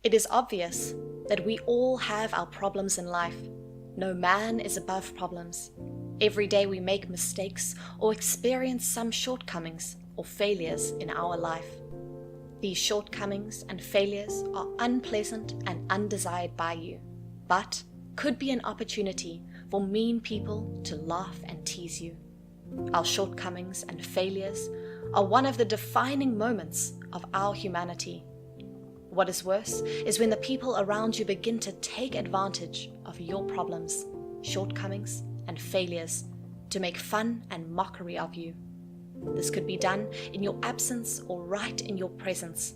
It is obvious that we all have our problems in life. No man is above problems. Every day we make mistakes or experience some shortcomings or failures in our life. These shortcomings and failures are unpleasant and undesired by you, but could be an opportunity for mean people to laugh and tease you. Our shortcomings and failures are one of the defining moments of our humanity. What is worse is when the people around you begin to take advantage of your problems, shortcomings, and failures to make fun and mockery of you. This could be done in your absence or right in your presence,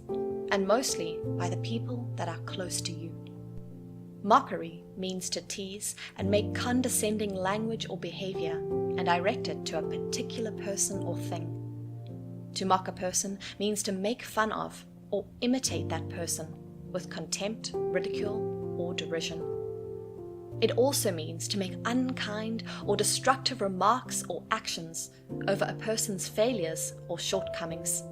and mostly by the people that are close to you. Mockery means to tease and make condescending language or behavior and direct it to a particular person or thing. To mock a person means to make fun of or imitate that person with contempt, ridicule, or derision. It also means to make unkind or destructive remarks or actions over a person's failures or shortcomings.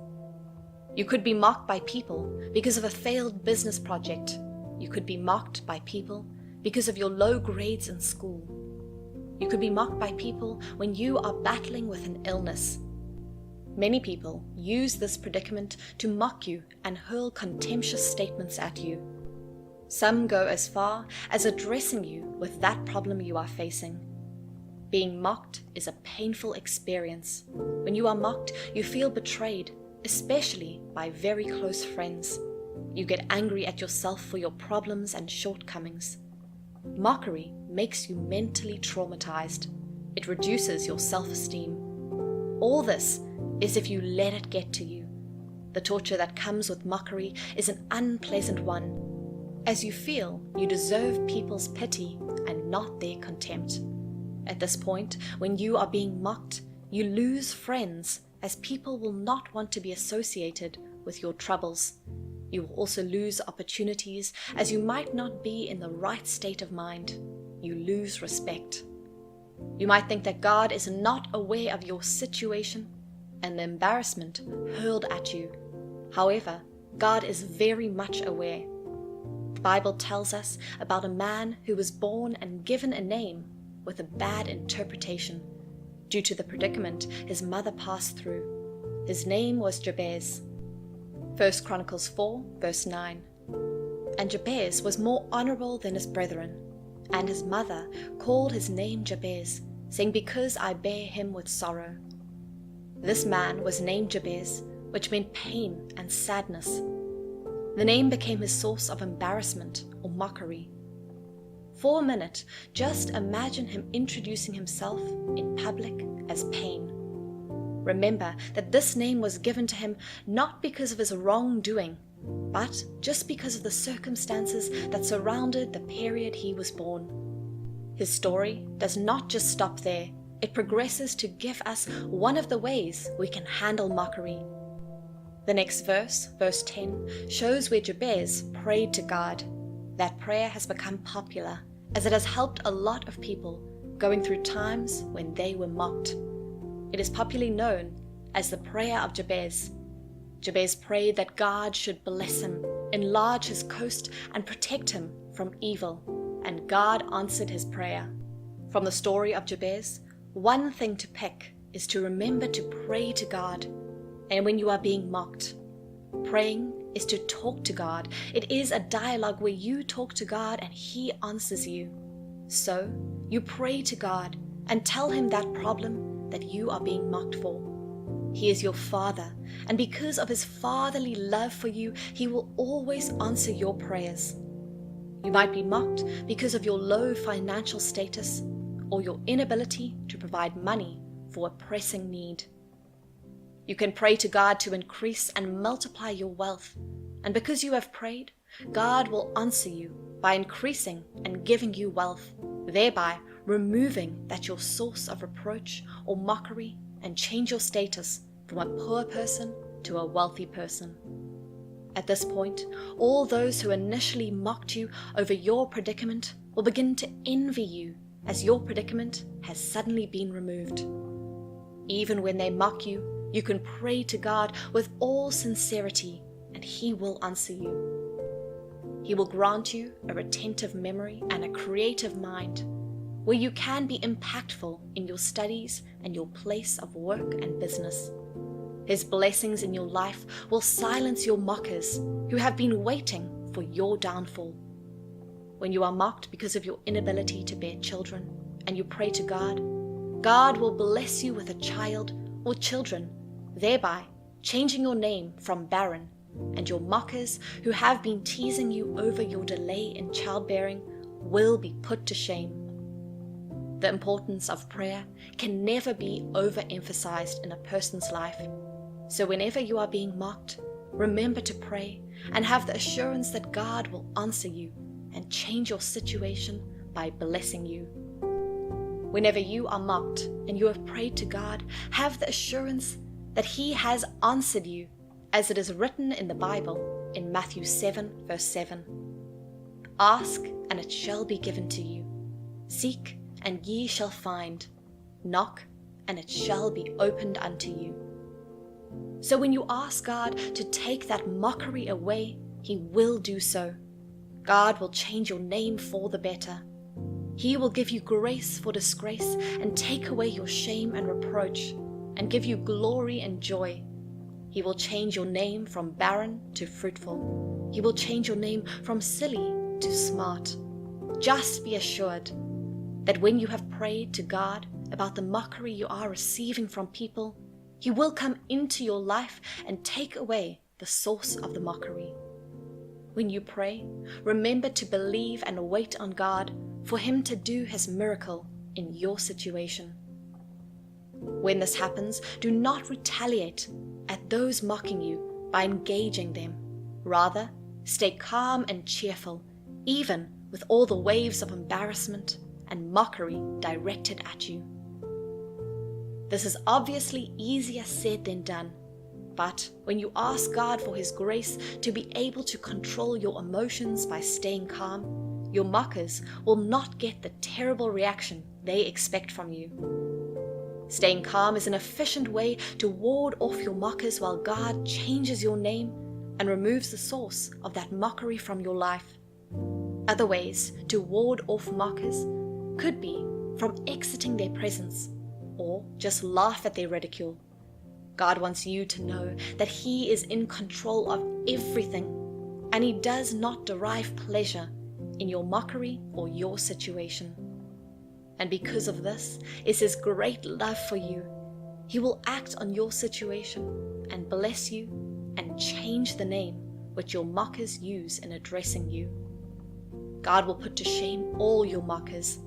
You could be mocked by people because of a failed business project. You could be mocked by people because of your low grades in school. You could be mocked by people when you are battling with an illness. Many people use this predicament to mock you and hurl contemptuous statements at you. Some go as far as addressing you with that problem you are facing. Being mocked is a painful experience. When you are mocked, you feel betrayed, especially by very close friends. You get angry at yourself for your problems and shortcomings. Mockery makes you mentally traumatized. It reduces your self-esteem. All this is if you let it get to you. The torture that comes with mockery is an unpleasant one, as you feel you deserve people's pity and not their contempt. At this point, when you are being mocked, you lose friends, as people will not want to be associated with your troubles. You will also lose opportunities, as you might not be in the right state of mind. You lose respect. You might think that God is not aware of your situation and the embarrassment hurled at you. However, God is very much aware. The Bible tells us about a man who was born and given a name with a bad interpretation due to the predicament his mother passed through. His name was Jabez. 1 Chronicles 4, verse 9. And Jabez was more honorable than his brethren, and his mother called his name Jabez, saying, Because I bear him with sorrow. This man was named Jabez, which meant pain and sadness. The name became his source of embarrassment or mockery. For a minute, just imagine him introducing himself in public as pain. Remember that this name was given to him not because of his wrongdoing, but just because of the circumstances that surrounded the period he was born. His story does not just stop there. It progresses to give us one of the ways we can handle mockery. The next verse, verse 10, shows where Jabez prayed to God. That prayer has become popular, as it has helped a lot of people going through times when they were mocked. It is popularly known as the prayer of Jabez. Jabez prayed that God should bless him, enlarge his coast, and protect him from evil, and God answered his prayer. From the story of Jabez, one thing to pick is to remember to pray to God. And when you are being mocked, praying is to talk to God. It is a dialogue where you talk to God and He answers you. So you pray to God and tell Him that problem that you are being mocked for. He is your Father, and because of His fatherly love for you, He will always answer your prayers. You might be mocked because of your low financial status or your inability to provide money for a pressing need. You can pray to God to increase and multiply your wealth, and because you have prayed, God will answer you by increasing and giving you wealth, thereby removing that your source of reproach or mockery and change your status from a poor person to a wealthy person. At this point, all those who initially mocked you over your predicament will begin to envy you, as your predicament has suddenly been removed. Even when they mock you, you can pray to God with all sincerity, and He will answer you. He will grant you a retentive memory and a creative mind, where you can be impactful in your studies and your place of work and business. His blessings in your life will silence your mockers who have been waiting for your downfall. When you are mocked because of your inability to bear children and you pray to God, God will bless you with a child or children, thereby changing your name from barren, and your mockers who have been teasing you over your delay in childbearing will be put to shame. The importance of prayer can never be overemphasized in a person's life. So whenever you are being mocked, remember to pray and have the assurance that God will answer you and change your situation by blessing you. Whenever you are mocked and you have prayed to God, have the assurance that He has answered you, as it is written in the Bible in Matthew 7, verse 7. Ask, and it shall be given to you. Seek, and ye shall find. Knock, and it shall be opened unto you. So when you ask God to take that mockery away, He will do so. God will change your name for the better. He will give you grace for disgrace and take away your shame and reproach and give you glory and joy. He will change your name from barren to fruitful. He will change your name from silly to smart. Just be assured that when you have prayed to God about the mockery you are receiving from people, He will come into your life and take away the source of the mockery. When you pray, remember to believe and wait on God for Him to do His miracle in your situation. When this happens, do not retaliate at those mocking you by engaging them. Rather, stay calm and cheerful, even with all the waves of embarrassment and mockery directed at you. This is obviously easier said than done, but when you ask God for His grace to be able to control your emotions by staying calm, your mockers will not get the terrible reaction they expect from you. Staying calm is an efficient way to ward off your mockers while God changes your name and removes the source of that mockery from your life. Other ways to ward off mockers could be from exiting their presence or just laugh at their ridicule. God wants you to know that He is in control of everything and He does not derive pleasure in your mockery or your situation. And because of this is His great love for you, He will act on your situation and bless you and change the name which your mockers use in addressing you. God will put to shame all your mockers.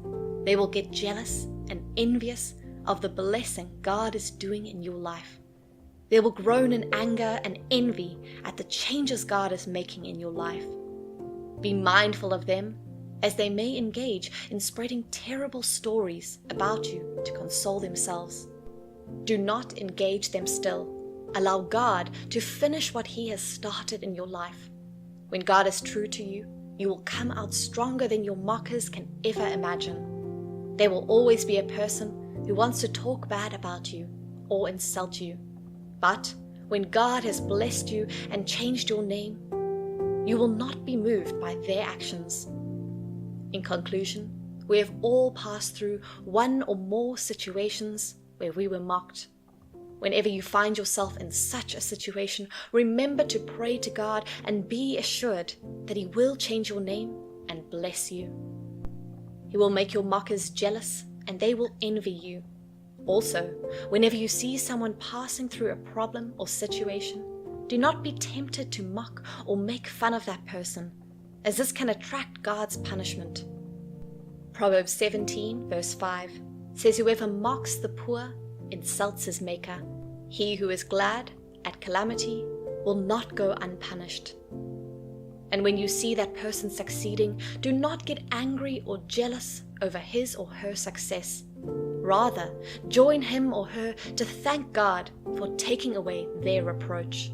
They will get jealous and envious of the blessing God is doing in your life. They will groan in anger and envy at the changes God is making in your life. Be mindful of them, as they may engage in spreading terrible stories about you to console themselves. Do not engage them still. Allow God to finish what He has started in your life. When God is true to you, you will come out stronger than your mockers can ever imagine. There will always be a person who wants to talk bad about you or insult you. But when God has blessed you and changed your name, you will not be moved by their actions. In conclusion, we have all passed through one or more situations where we were mocked. Whenever you find yourself in such a situation, remember to pray to God and be assured that He will change your name and bless you. He will make your mockers jealous and they will envy you. Also, whenever you see someone passing through a problem or situation, do not be tempted to mock or make fun of that person, as this can attract God's punishment. Proverbs 17, verse 5 says, "Whoever mocks the poor insults his maker. He who is glad at calamity will not go unpunished." And when you see that person succeeding, do not get angry or jealous over his or her success. Rather, join him or her to thank God for taking away their reproach.